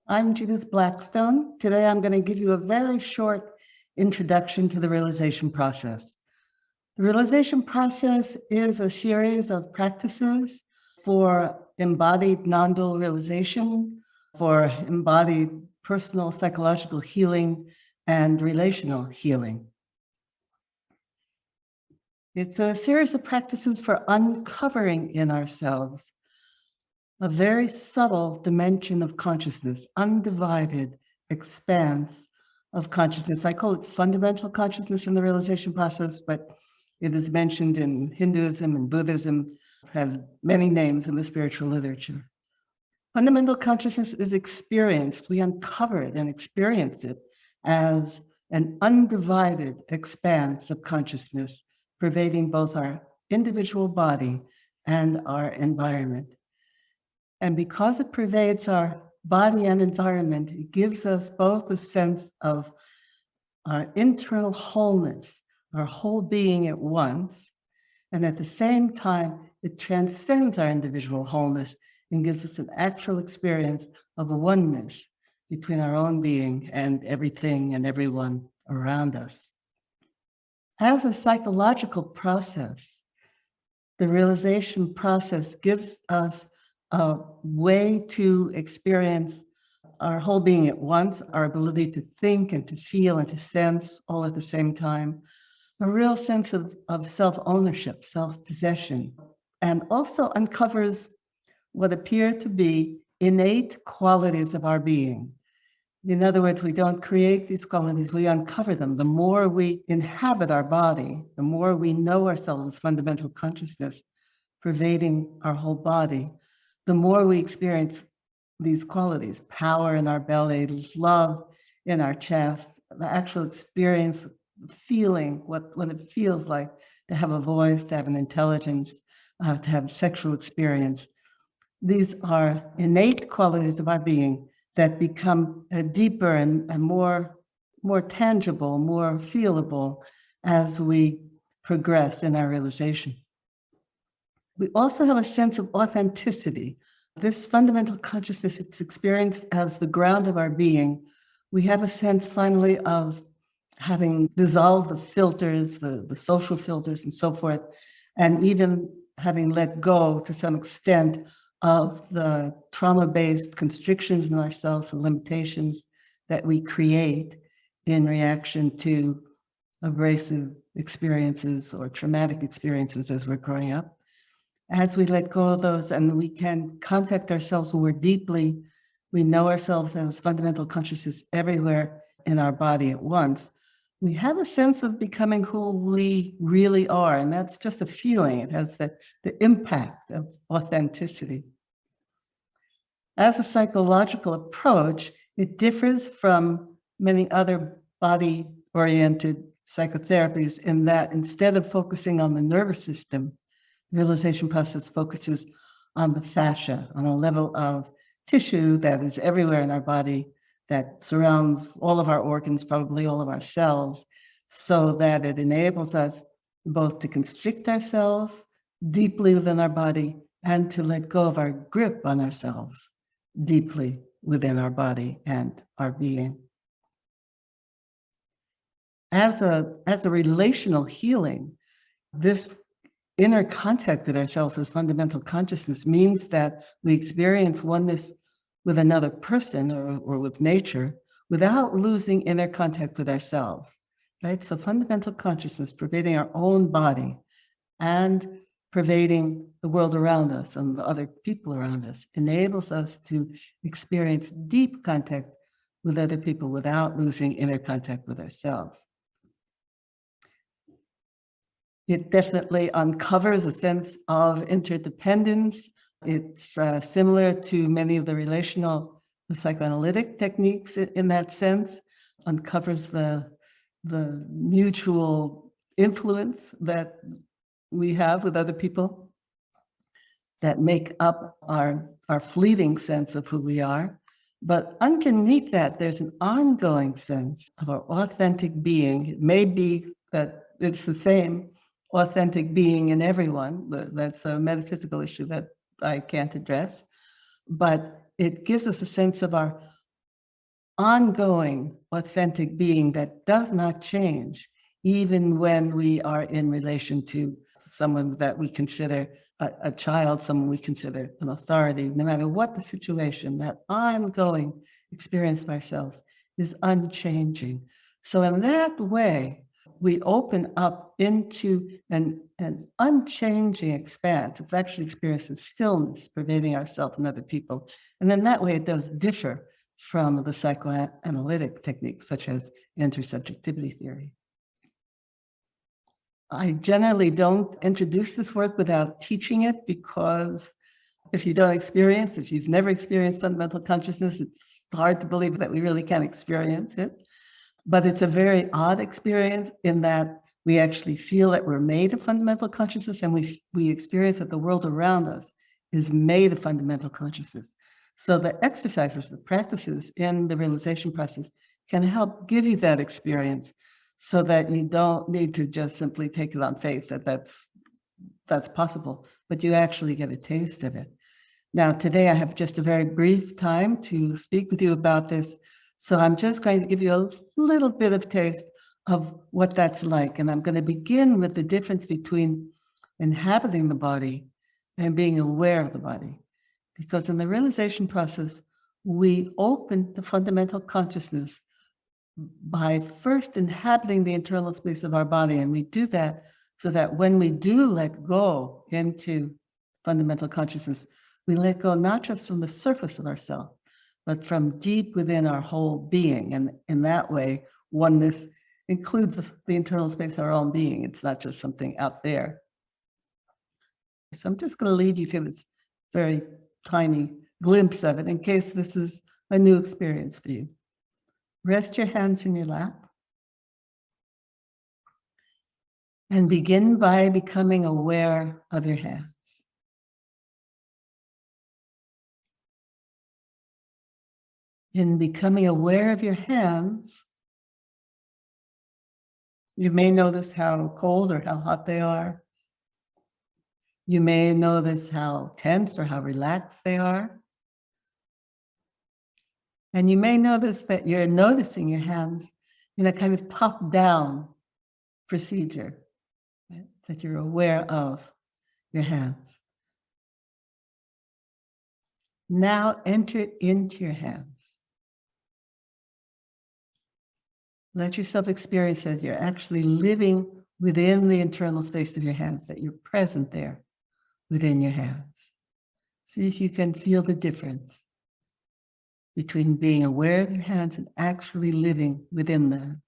I'm Judith Blackstone. Today I'm going to give you a very short introduction to the realization process. The realization process is a series of practices for embodied non-dual realization, for embodied personal psychological healing, and relational healing. It's a series of practices for uncovering in ourselves a very subtle dimension of consciousness, undivided expanse of consciousness. I call it fundamental consciousness in the realization process, but it is mentioned in Hinduism and Buddhism, has many names in the spiritual literature. Fundamental consciousness is experienced. We uncover it and experience it as an undivided expanse of consciousness, pervading both our individual body and our environment. And because it pervades our body and environment, it gives us both a sense of our internal wholeness, our whole being at once, and at the same time, it transcends our individual wholeness and gives us an actual experience of oneness between our own being and everything and everyone around us. As a psychological process, the realization process gives us a way to experience our whole being at once, our ability to think and to feel and to sense all at the same time, a real sense of self-ownership, self-possession, and also uncovers what appear to be innate qualities of our being. In other words, we don't create these qualities, we uncover them. The more we inhabit our body, the more we know ourselves as fundamental consciousness pervading our whole body, the more we experience these qualities, power in our belly, love in our chest, the actual experience, feeling what it feels like to have a voice, to have an intelligence, to have sexual experience. These are innate qualities of our being that become deeper and more tangible, more feelable as we progress in our realization. We also have a sense of authenticity. This fundamental consciousness is experienced as the ground of our being. We have a sense finally of having dissolved the filters, the social filters and so forth, and even having let go to some extent of the trauma-based constrictions in ourselves and limitations that we create in reaction to abrasive experiences or traumatic experiences as we're growing up. As we let go of those and we can contact ourselves more deeply, we know ourselves as fundamental consciousness everywhere in our body at once, we have a sense of becoming who we really are. And that's just a feeling. It has the impact of authenticity. As a psychological approach, it differs from many other body-oriented psychotherapies in that instead of focusing on the nervous system, the realization process focuses on the fascia, on a level of tissue that is everywhere in our body, that surrounds all of our organs, probably all of our cells, so that it enables us both to constrict ourselves deeply within our body and to let go of our grip on ourselves deeply within our body and our being. As a relational healing, this inner contact with ourselves as fundamental consciousness means that we experience oneness with another person or with nature without losing inner contact with ourselves, right? So fundamental consciousness pervading our own body and pervading the world around us and the other people around us enables us to experience deep contact with other people without losing inner contact with ourselves. It definitely uncovers a sense of interdependence. It's similar to many of the relational psychoanalytic techniques in that sense, uncovers the mutual influence that we have with other people that make up our fleeting sense of who we are. But underneath that, there's an ongoing sense of our authentic being. It may be that it's the same authentic being in everyone. That's a metaphysical issue that I can't address. But it gives us a sense of our ongoing, authentic being that does not change, even when we are in relation to someone that we consider a child, someone we consider an authority, no matter what the situation, that ongoing experience of ourselves is unchanging. So in that way, we open up into an unchanging expanse. It's actually experiencing stillness pervading ourselves and other people. And then that way it does differ from the psychoanalytic techniques such as intersubjectivity theory. I generally don't introduce this work without teaching it, because if you don't experience, if you've never experienced fundamental consciousness, it's hard to believe that we really can experience it. But it's a very odd experience in that we actually feel that we're made of fundamental consciousness, and we experience that the world around us is made of fundamental consciousness. So the exercises, the practices in the realization process can help give you that experience, so that you don't need to just simply take it on faith that that's possible, but you actually get a taste of it. Now, today I have just a very brief time to speak with you about this, so I'm just going to give you a little bit of taste of what that's like. And I'm going to begin with the difference between inhabiting the body and being aware of the body. Because in the realization process, we open the fundamental consciousness by first inhabiting the internal space of our body. And we do that so that when we do let go into fundamental consciousness, we let go not just from the surface of ourselves, but from deep within our whole being. And in that way, oneness includes the internal space of our own being. It's not just something out there. So I'm just going to lead you through this very tiny glimpse of it in case this is a new experience for you. Rest your hands in your lap and begin by becoming aware of your hands. In becoming aware of your hands, you may notice how cold or how hot they are. You may notice how tense or how relaxed they are. And you may notice that you're noticing your hands in a kind of top-down procedure, right? That you're aware of your hands. Now enter into your hands. Let yourself experience that you're actually living within the internal space of your hands, that you're present there within your hands. See if you can feel the difference between being aware of your hands and actually living within them.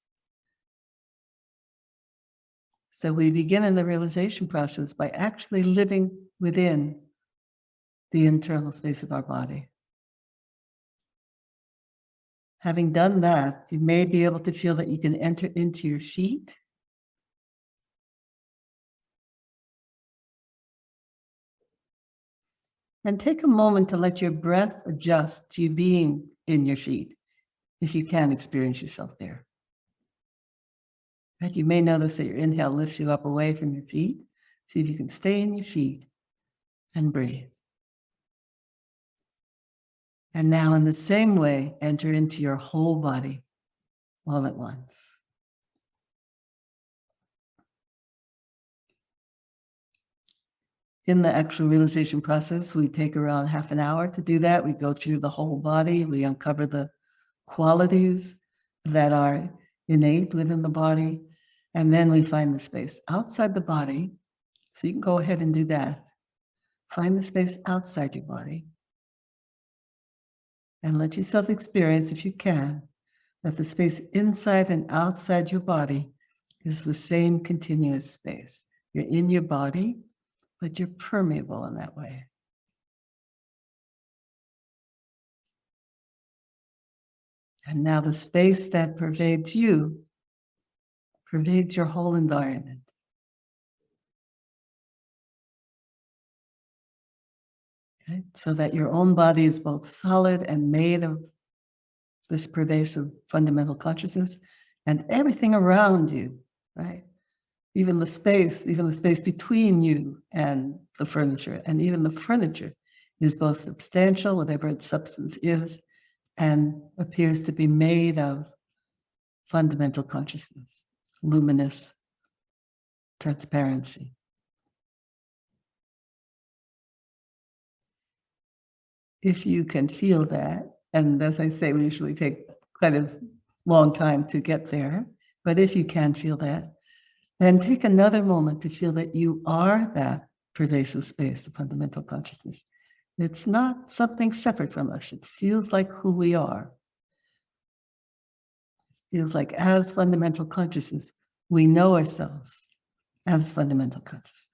So we begin in the realization process by actually living within the internal space of our body. Having done that, you may be able to feel that you can enter into your sheet. And take a moment to let your breath adjust to being in your sheet, if you can experience yourself there. Right? You may notice that your inhale lifts you up away from your feet. See if you can stay in your sheet and breathe. And now in the same way, enter into your whole body all at once. In the actual realization process, we take around half an hour to do that. We go through the whole body. We uncover the qualities that are innate within the body. And then we find the space outside the body. So you can go ahead and do that. Find the space outside your body. And let yourself experience, if you can, that the space inside and outside your body is the same continuous space. You're in your body, but you're permeable in that way. And now the space that pervades you pervades your whole environment. Okay? So that your own body is both solid and made of this pervasive fundamental consciousness, and everything around you, right? Even the space between you and the furniture, and even the furniture is both substantial, whatever its substance is, and appears to be made of fundamental consciousness, luminous transparency. If you can feel that, and as I say, we usually take quite a long time to get there, but if you can feel that, then take another moment to feel that you are that pervasive space of fundamental consciousness. It's not something separate from us. It feels like who we are. It feels like as fundamental consciousness, we know ourselves as fundamental consciousness.